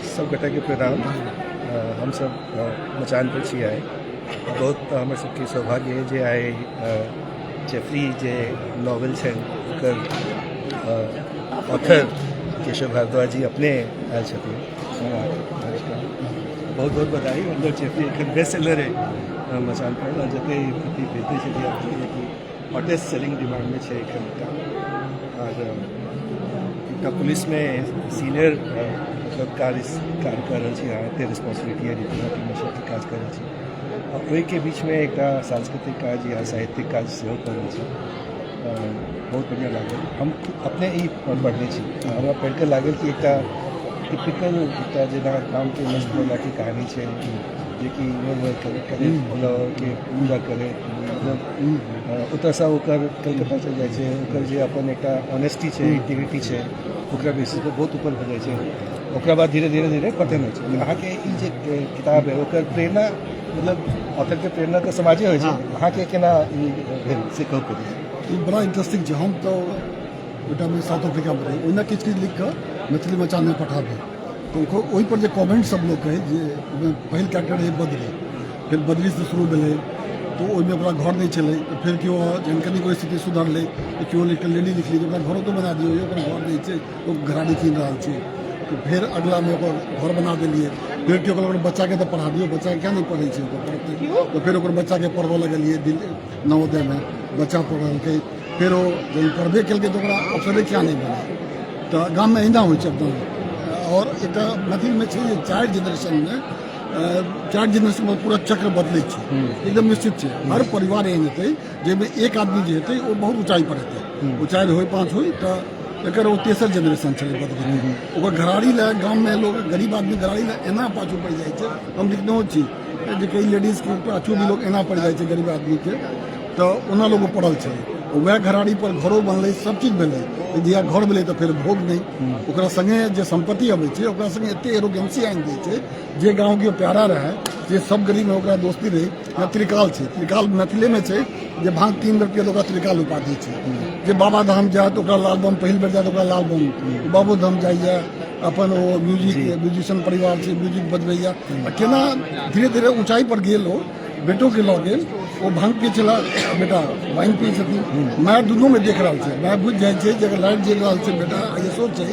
सब गोटा के प्रणाम। हम सब मचान पर छी आए। बहुत हमारे सबके सौभाग्य है जे आए जेफरी जे नॉवेल है ओकर ऑथर केशव भारद्वाज जी अपने आयल छथिन। बहुत बहुत बधाई। अंदर जेफरी एक बेस्ट सेलर है मचान पर और जते प्रति भेजते छथिन आपके कि हॉटेस्ट सेलिंग डिमांड में है एखन का। और एकटा पुलिस में सीनियर मतलब कार्य कर रही छी एते रिस्पॉन्सिबिलिटी है डिप्लोमेटिक काज कर रही छी और ओहि के बीच में एक सांस्कृतिक काज या साहित्यिक काज सेहो कर रही छी। बहुत बढ़िया लागल। हम अपने ही पढ़ने छी हमरा पढ़ के लागल कि एक टिपिकल एक जेना गाँव के मजदूर की कहानी है जे कि करे के पूरा करे मतलब ओतसँ ओकर कलकत्ता चल जाइ छै ओकर जे अपन एक ऑनेस्टी है इंटीग्रिटी है ओकरा बेसिस पर बहुत ऊपर हो जाइ छै। ओकरा बाद धीरे धीरे धीरे पतन होइ छै। अहाँके ई जे किताब है ओकर प्रेरणा मतलब ऑथर के प्रेरणा तो समाजे होइ छै। अहाँके केना ई भेल से कहू करी। ई बड़ा इंटरेस्टिंग छै। हम तो बेटा में साउथ अफ्रीका में रही ओहिना किछु किछु लिख कऽ मैथिली मचान में पठाबी तो ओहि पर जे कमेंट सब लोग कहे जे पहिल कैरेक्टर है बद्री फिर बद्री से शुरू भेलै तो ओहिमे ओकरा घर नहीं छलै तो फिर केओ जहन कनि स्थिति सुधरलै तो केओ एकटा लेडी लिखली ओकरा घरो तो बना दियौ ओकरा घर नहीं छै ओ घराड़ी कीन रहल छै तो फिर अगला में ओकर घर बना देलिए। फिर केओ कहलक बच्चा के तो पढ़ा दियौ बच्चा क्या नहीं पढ़े छै ओकर तो फिर ओकर बच्चा के पढ़बऽ लगलिए नवोदय में बच्चा पढ़ रहल। फिर वो जब पढ़बे केलकै तो ओकरा अवसरे क्या नहीं बने तो गाँव में अहिना होइ छै एकदम। और एक मैथिल में छै जे चारि जेनरेशन में पूरा चक्र बदलै छै एकदम निश्चित छै। हर परिवार एहन हेतै जाहिमे एक आदमी जे हेतै ओ बहुत ऊंचाई पर हेतै ओ 4 होय 5 होय तो एकर वो तेसर जेनरेशन चले बदलै ओकर घराड़ी ला गाँव में लोग गरीब आदमी घराड़ी ला एना पाछू पड़ जाइ छै। हम लिखने छी जे कई लेडीज के पाछू भी लोग एना पड़ जाइ छै गरीब आदमी के तो ओना लोग पड़ल छै वह घराड़ी पर घरों बनल सब चीज भेलै जहिया घर भेलै तो फिर भोग नहीं ओकरा संगे जे संपत्ति अबै छै ओकरा संगे एते एरोगेंसी आनि दै छै जे गाँव के प्यारा रहे जे सब गरीब में ओकरा दोस्ती रही या त्रिकाल छै त्रिकाल मैथिले में छै जे भाग 3 रुपये तो त्रिकाल उपाधि छै। जे बाबा धाम जाए तो ओकरा लाल बम पहिल बेर जाए तो ओकरा लाल बम बाबू धाम जाइए अपन वो म्यूजिशियन परिवार से म्यूजिक बजबैया केना धीरे धीरे ऊंचाई पर गेल हो बेटों के लऽ गेल वो भांग पिए छला बेटा वाइन पिए छथिन माय दुनू में देख रहल छै माय बुझ जाइ छै जे लाइट जल रहल छै बेटा आईएसओ छै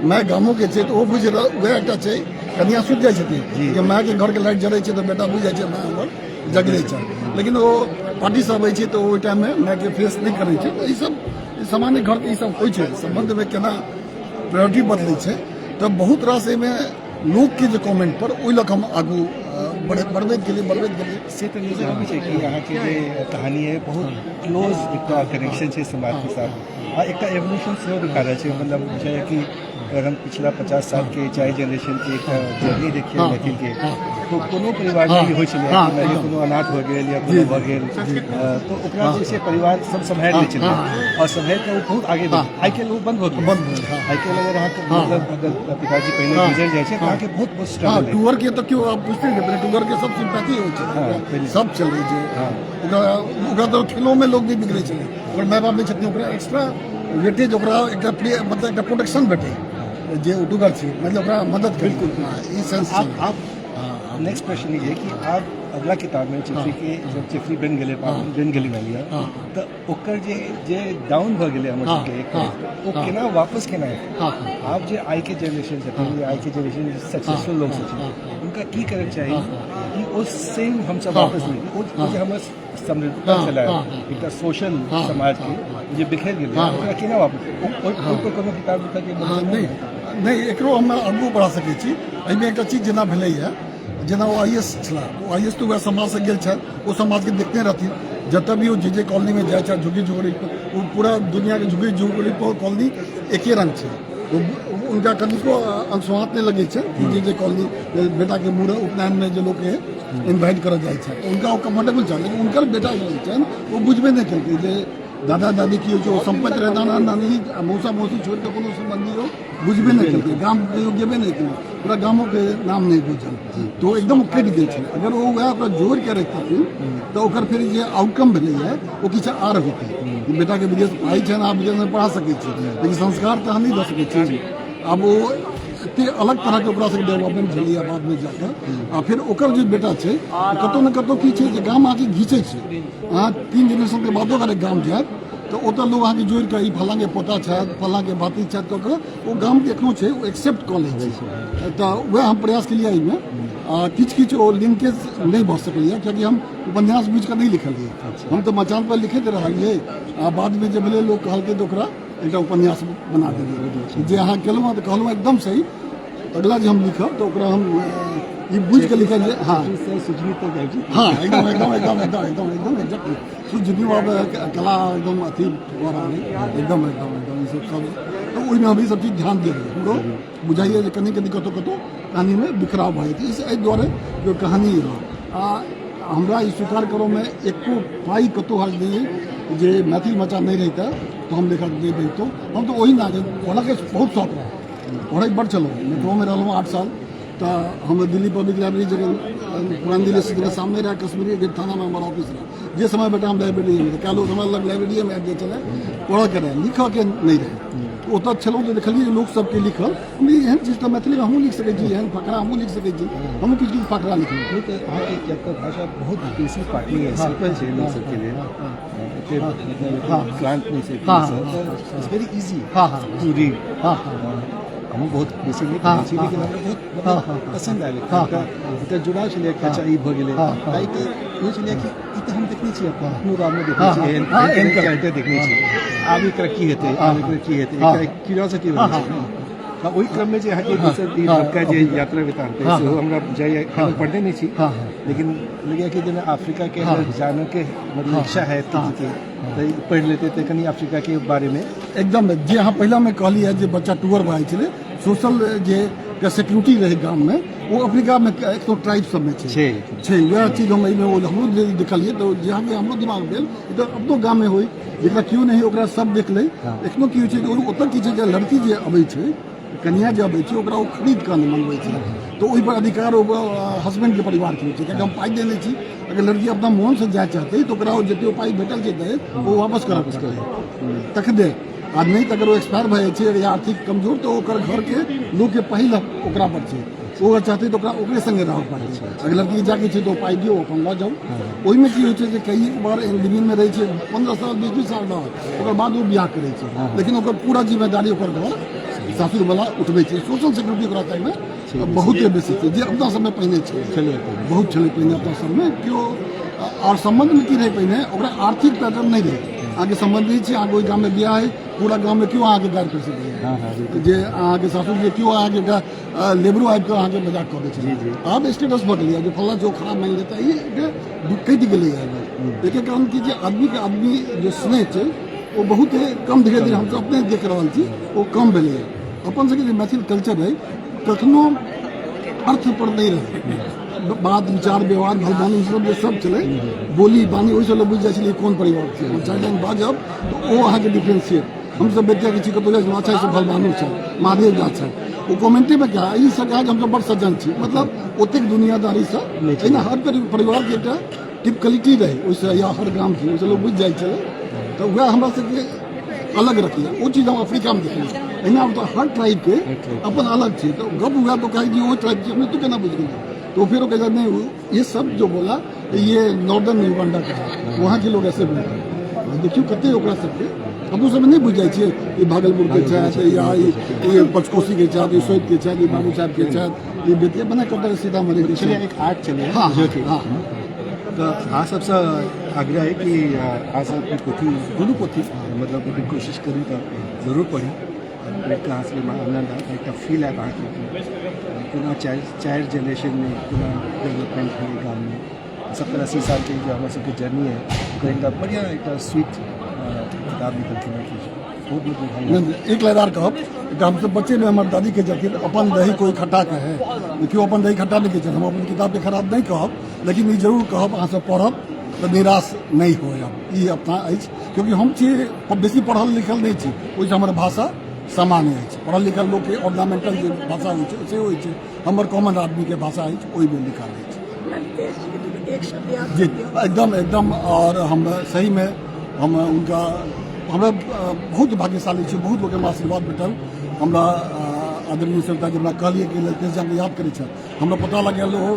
माय गामो के छै तो वो बुझ वह एकटा छै कनिया सुति जाइ छथिन जे माय के घर के लाइट जरै छै तो बेटा बुझ जाइ छै माय हमर जगले छै। लेकिन वो पार्टी से अबै छै तो ओहि टाइम में माय के फेस नहीं करै छै। ई सब सामान्य घर के ई सब होइ छै संबंध में केना प्रायोरिटी बदलै छै तो बहुत रास में लोग के जो कमेंट पर ओहि लक हम आगू बढ़बैत गेलिए से तो नजर आबै छै कि यहाँ के जे कहानी है बहुत क्लोज एक कनेक्शन है समाज के साथ और एक एवोल्यूशन से दिखा रहा है। मतलब मुझे कि अगर हम पिछला 50 साल के चाहे जनरेशन के एक जर्नी देखिए मैथिल के तो कोनो परिवार में हो छलै कोनो अनाथ हो गेल या कोनो भऽ गेल तो ओकरा जैसे परिवार सब सम्हारि लै छलै और सम्हारि के बहुत आगे बढ़ आइ काल्हि बंद हो गेल आइ काल्हि अगर अहाँके मतलब अगर पिताजी पहिने गुजर जाइ छै तो अहाँके बहुत बहुत स्ट्रगल टूर के तो क्यों आप पूछते हैं टूर के सब सिंपैथी हो छै सब चलै छै ओकरा तो खेलों में लोग भी बिगड़े छलै और माय बाप में छथिन ओकरा एक्स्ट्रा वेटेज ओकरा एकटा मतलब एकटा प्रोटेक्शन भेटै जे उटुगर छै मतलब ओकरा मदद बिल्कुल ई सेंस आप नेक्स्ट क्वेश्चन ये है कि आप अगला किताब में चिफ्री के जब चिफ्री बन गए बन गली वाली तो ओकर जे डाउन भ गए हमर के एक ओ केना वापस केना है आप जे आई के जनरेशन छथिन आई के जनरेशन सक्सेसफुल लोग छथिन उनका की करे चाहिए कि उस सेम हम सब वापस नहीं ओ जे हमर समृद्धता चला एक सोशल समाज के जे बिखर गए ओकरा केना वापस ओकर कोनो किताब लिखा के नहीं एकरो हम आगू बढ़ा सकै छी। एहिमे एकटा चीज जेना भेलै जेना वो आईएएस छला वो आईएएस तो वह समाज से गेल छल वो समाज के देखते रहथिन जतऽ भी वो जे कॉलोनी में जाए छल झुग्गी झोपड़ी वो पूरा दुनिया के झुग्गी झोपड़ी कॉलोनी एके रंग छै उनका कनिको अंशुहात नहीं लगे छे जे कॉलोनी बेटा के मुड़न उपनयन में जो लोग के इन्वाइट करल जाइ छै उनका वो कंफर्टेबल छल लेकिन उनकर बेटा जो छै वो बुझबे नहीं केलकै जे दादा दादी की जो संपत्ति रहे नाना नानी मौसा मौसी छोड़ के कोनो संबंधी हो बुझबे नहीं करते गाँव गेबे नहीं केलक पूरा गाँवों के नाम नहीं बुझल तो एकदम कटि गेल छै। अगर वो वह ओकरा जोड़ के रखथिन तो ओकर फिर जे आउटकम भेलै वो किछु आर होतै बेटा के विदेश पाइ छै आप विदेश में पढ़ा सकै छी लेकिन संस्कार तो हम नहीं दऽ सकै छी अब वो एते अलग तरह के ओकरा से डेवलपमेंट भेलै बाद में जाकर आ फिर ओकर जे बेटा छै कतौ न कतौ की छै जे गाम आके घींचे छै अहाँ 3 जनरेशन के बादो अगर गाम जायब तो ओतऽ लोग अहाँके जोड़ि कऽ ई फलां के पोता छथि फलां के भाती छथि कऽ कऽ ओ गाम के एखनो छै ओ एक्सेप्ट कऽ लै छै तऽ वएह हम प्रयास केलिए एहिमे किछु किछु ओ लिंकेज नहीं भऽ सकैए कियाकि हम उपन्यास बुझि कऽ नहीं लिखलिए हम तो मचान पर लिखैत रहलिए आ बाद में जे भेलै लोग कहलकै तऽ ओकरा एकटा उपन्यास बना देलिए जे अहाँ केलहुँ तऽ कहलहुँ एकदम सही अगला जे हम लिखब तो ओकरा हम ये बुझ के लिखल हाँ हाँ एकदम एकदम एकदम एकदम एकदम एकदम एग्जैक्टली तो जितनी बार कला एकदम अथी हो रहा है एकदम एकदम एकदम ये सब तो ओहिमे हम ई सब चीज ध्यान दे रही हमरो बुझाइए जे कनी कनी कतौ कतौ कहानी में बिखराव भए जेतै इस एहि दुआरे जो कहानी हमरा ई स्वीकार करो में एको पाई कतौ हाल नहीं जे मैथिल बच्चा नहीं रहता तो हम लेखक दे देतो हम तो वही ना पढ़ा के बहुत शौक रहा पढ़ाई बढ़ चलो मेट्रो में रहूँ 8 साल तो हम दिल्ली पब्लिक लाइब्रेरी जगह पुरानी दिल्ली से सामने रहा कश्मीरी गेट थाना में हमारा ऑफिस रहा जे समय बेटा हम लाइब्रेरी में क्या लोग हमारे लग लाइब्रेरी में आबि चले पढ़ के रहे लिख के नहीं रहे ओतऽ छलहुँ तो देखलिए लोग सबके लिखल एहन चीज तो मैथिली में हमहूँ लिख सकै छी एहन फकरा हमहूँ लिख सकै छी हमहूँ किछु किछु फकरा लिखलहुँ अहाँके भाषा बहुत बेसी पार्टी है सिंपल छै लोग सबके लिए क्लांत नहीं से it's very easy to read हम बहुत बेसी नहीं पढ़ै छी लेकिन हमरा बहुत पसंद आयल एकटा जुड़ाव छलै अच्छा ई भऽ गेलै ताहि के ई छलै कि ई तऽ हम देखने छी अपनो गाम में देखने छी एहन कैरेक्टर देखने छी आब एकरा की हेतै आब एकरा की हेतै एकटा क्यूरियोसिटी बनै छै तऽ ओहि क्रम में जे अहाँके दोसर ई सबका जे यात्रा वृतांत है सेहो हमरा बुझाइए पढ़ने नहीं छी लेकिन लगे कि जेना अफ्रीका के जाने के मतलब इच्छा है तो पढ़ लेते थे कनी अफ्रीका के बारे में एकदम जे अहाँ पहिला में कहलिए जे बच्चा टूर भए छलै सोशल जे के सिक्योरिटी रहे गाम में वो अफ्रीका में एक तो ट्राइब सब में छै वह चीज हम एहिमे हमरो देखलिए तो जहाँ के हमरो दिमाग भेल तो अपनो गाम में होई जेकरा क्यों नहीं ओकरा सब देख ले एखनो की होइ छै ओतऽ की छै जे लड़की जे अबै छै कन्या जे अबै छै ओकरा ओ खरीद कऽ मंगबै छै तो ओहि पर अधिकार हस्बैंड के परिवार के होइ छै कियाकि हम पाइ देने छी अगर लड़की अपना मोन से जाय चाहते तो ओकरा जते पाइ भेटल छै वो वापस करऽ पड़तै तखने आ नहीं तो अगर वो एक्सपायर भए जाइ छै या आर्थिक कमजोर तो ओकर घर के लोग के पहिल ओकरा पर छै वो अगर चाहते तो ओकरे संगे रहऽ पड़ै छै अगर लड़की जाके छै तो पाइ दियौ अपन लऽ जाउ ओहिमे की होइ छै जे कई बार लिविंग में रहै छै 15 साल 20 साल रहल ओकर बाद वो बियाह करै छै लेकिन ओकर पूरा जिम्मेदारी ओकर घर सासुर वाला उठबै छै सोशल सिक्योरिटी ओकरा टाइममे बहुत बेसी छै जे अपना सबमे पहिने छलै बहुत छलै पहिने अपना सबमे केओ और संबंध में की रहे पहिने ओकरा आर्थिक पैटर्न नहीं रहे आगे संबंधी छै अहाँ ओहि गाम में बियाह है पूरा गाँव में क्यों अहाँके गारि कर सकैए जे अहाँके सासुर जे क्यों अहाँके लेबरो आबि कऽ अहाँके मजाक कऽ दै छै आब स्टेटस भऽ गेलै जे फल्ला जो खराब मानि लेता ये कटि गेलैए एहिके कारण कि जे आदमी के आदमी जो स्नेह छै वो बहुत कम धीरे धीरे हम अपने देख रहल छी वो कम भेलैए अपन सबके जे मैथिल कल्चर है कखनो अर्थ पर नहीं रहे बात विचार व्यवहार भगवानी सब जे सब चले बोली बानी ओहिसँ लोग बुझि जाइ छलै कोन परिवार छै हम चारि लाइन बाजब तऽ ओ अहाँके डिफ्रेंशिएट हमसब बेटिया के छी कतौ जाइ अच्छा से भगवानो छै महादेव जा छै वो कमेंटे में क्या ई सब आज हमसब बड़ सज्जन छी मतलब ओतेक दुनियादारी से एहिना हर परिवार के एकटा टिपिकलिटी रहे ओहिसँ या हर गाम के ओहिसँ लोग बुझि जाइ छलै तऽ वएह हमरा सबके अलग रखिए वो चीज़ हम अफ्रीका में देखलिए एहिना तो हर ट्राइब के अपन अलग छै तो गप हुआ तो कहे वो ट्राइब की हमने तो केना बुझ गए तो फिर वो कहते नहीं ये सब जो बोला ये नॉर्दर्न युगांडा का है वहाँ के लोग ऐसे बोलते हैं देखियो कते ओकरा सबके हम सब नहीं बुझ जाइ छियै ये भागलपुर के छथि या ये पंचकोशी के छथि ये सोइत के छथि ये बाबू साहब के छथि ये बेतिया बना कर सीतामढ़ी के चलिए एक आर्ट चलिए हाँ हाँ तो हाँ सबसे आग्रह है कि आज आपकी पोथी दोनों पोथी मतलब एक कोशिश करूँ तो जरूर पढ़ी एक हासिल आनंद एक फील है वहाँ की पुनः चाइल्ड जनरेशन में पुनः डेवलपमेंट है गाँव में 70-80 साल की जो हमारे सबकी जर्नी है तो एक बढ़िया एक स्वीट किताब निकलती है बहुत एक लहदार कहब हम सब बच्चे में हमारे दादी के जबकि अपन दही कोई खट्टा के है क्यों अपन दही खट्टा नहीं के हम अपन किताब के खराब नहीं कहब लेकिन ये जरूर कहब अहाँ सब पढ़ब तो निराश नहीं होयब ई अपना अछि क्योंकि हम छी बेसी पढ़ल लिखल नहीं छी ओहिसँ हमर भाषा सामान्य अछि पढ़ल लिखल लोग के ऑर्नामेंटल जो भाषा होइ छै से होइ छै हमर कॉमन आदमी के भाषा अछि ओहि में लिखल अछि जी एकदम एकदम और हम सही में हम उनका हमरा बहुत भाग्यशाली छी बहुत लोग आशीर्वाद भेटल हमरा आदरणीय सरकार जब कहलिए कि ललितेश जी के याद करे छे हमरा पता लगल हो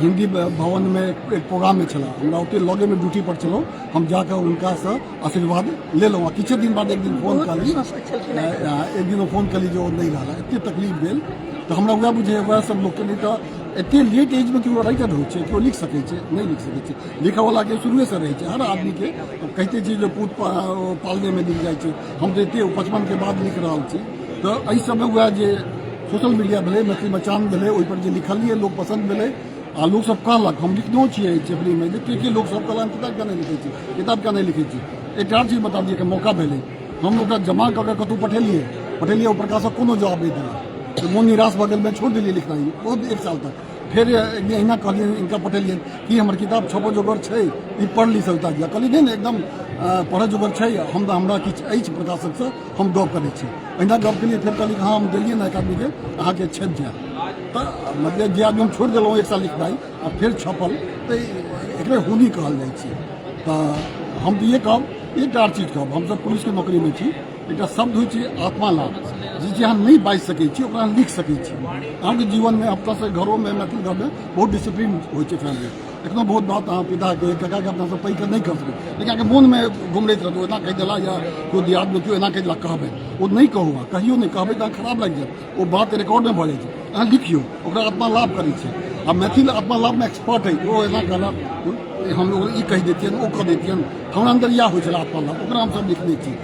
हिंदी भवन में एक प्रोग्राम में छला हमरा ओते लगे में ड्यूटी पर छलो हम जाकर उनका से आशीर्वाद ले लो किछु दिन बाद एक दिन फोन करी एक दिन फोन करी जो नहीं रहा एते तकलीफ भेल तो हमरा वह बुझे वह सब लोग के लिए तो एते लेट एज में केओ राइटर हो छे केओ लिख सके छे नहीं लिख सके छे लिखे वाला के शुरू से रहे छे हर आदमी के कहते छी जो पूत पालने में लिख जाए छे हम तो एते 55 के बाद लिख रहा छी तो एहि समय वह जे सोशल मीडिया भेले मैथिली मचान भेले ओहि पर जे लिखलिए लोग पसंद भेले आ लोग सब कहलक हम लिखनो छियै चेपरी में कि लोग सब कहलन किताब क्या नहीं लिखे छी किताब क्या नहीं लिखे छी एक आर चीज बता दिए कि मौका भेले हम ओकरा जमा करके कतौ पठेलिए ओ प्रकाशक कोनो जवाब नहीं दिला तो मन निराश भऽ गेल मैं छोड़ दिलिए लिखना ही बहुत 1 साल तक फिर एक दिन अहिना कहलिए इनका पठेलिए कि हमर किताब छपो जोगर छै ई पढ़ ली सविता जी कहलिए नहीं एकदम पढ़े जोगर छै हमरा किछु अछि प्रकाशक से हम गप करै छी अहिना गप केलिए फिर कहलिए हाँ हम देलिए ना एक आदमी के अहाँके छेद दिया तो मतलब जे आदमी हम छोड़ देलहुँ 1 साल लिखनाइ आ फिर छपल तो एकरे होनी कहल जाइ छै तो हम तो ये कहब एक आर चीज कहब हमसब पुलिस के नौकरी में छी एक शब्द होइ छै आत्मा लाभ जे अहाँ नहीं बाजि सकै छी ओकरा लिख सकै छी अहाँके जीवन में अपना से घरों में मैथिल घर में बहुत डिसिप्लिन होइ छै फैमिली एखनो बहुत बात अहाँ पिता के काका के अपना से पैघ नहीं कर सकै लेकिन अहाँके मोन में घुमरैत रहत एना कहि देला या कोई दियाद में केओ एना कहि देला कहबै ओ नहीं कहू कहियो नहीं कहबै तऽ खराब लागि जायत ओ बात रिकॉर्ड में भऽ जाइ छै अहाँ लिखियो ओकरा आत्मा लाभ करै छै आ मैथिल आत्मा लाभ में एक्सपर्ट है ओ एना कहलक हम लोग ई कहि देतियन ओ कह देतियन हमरा अंदर इएह होइ छलै आत्मा लाभ ओकरा हमसब लिखने छी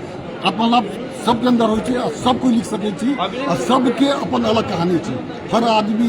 आत्मा लाभ सबके अंदर होइ छै आ सब कोई लिख सकै छी आ सबके अपन अलग कहानी छै हर आदमी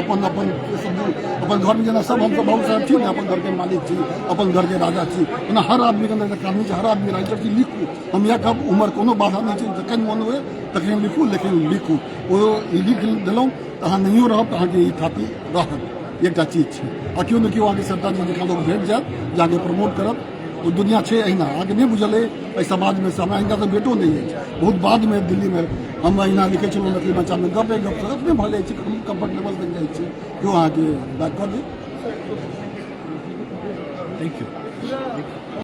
अपन अपन घर में जेना सब हमसब बहुत सारा छी ने अपन घर के मालिक छी अपन घर के राजा छी ओना हर आदमी के अंदर कहानी छै हर आदमी राइटर छी लिखू हम या कब उम्र कोनो बाधा नहीं छै जखन मन हुए तखन लिखू लेकिन लिखू ओ लिख देलहुँ तऽ अहाँ नहियो रहब तऽ अहाँके ई थाती रहत एकटा चीज छै आ केओ ने केओ आगे सरकार जी जखन लोग भेट जायत जे आगे प्रमोट करत वो दुनिया छै अहिना आगे नहीं बुझल है समाज में से हमरा हिनका से भेटो नहीं है बहुत बाद में दिल्ली में हम अहिना लिखे छलहुँ मैथिली बच्चा में गपे अपने भऽ जाइ छै कम्फर्टेबल बनि जाइ छै केओ अहाँके बात कऽ दे थैंक यू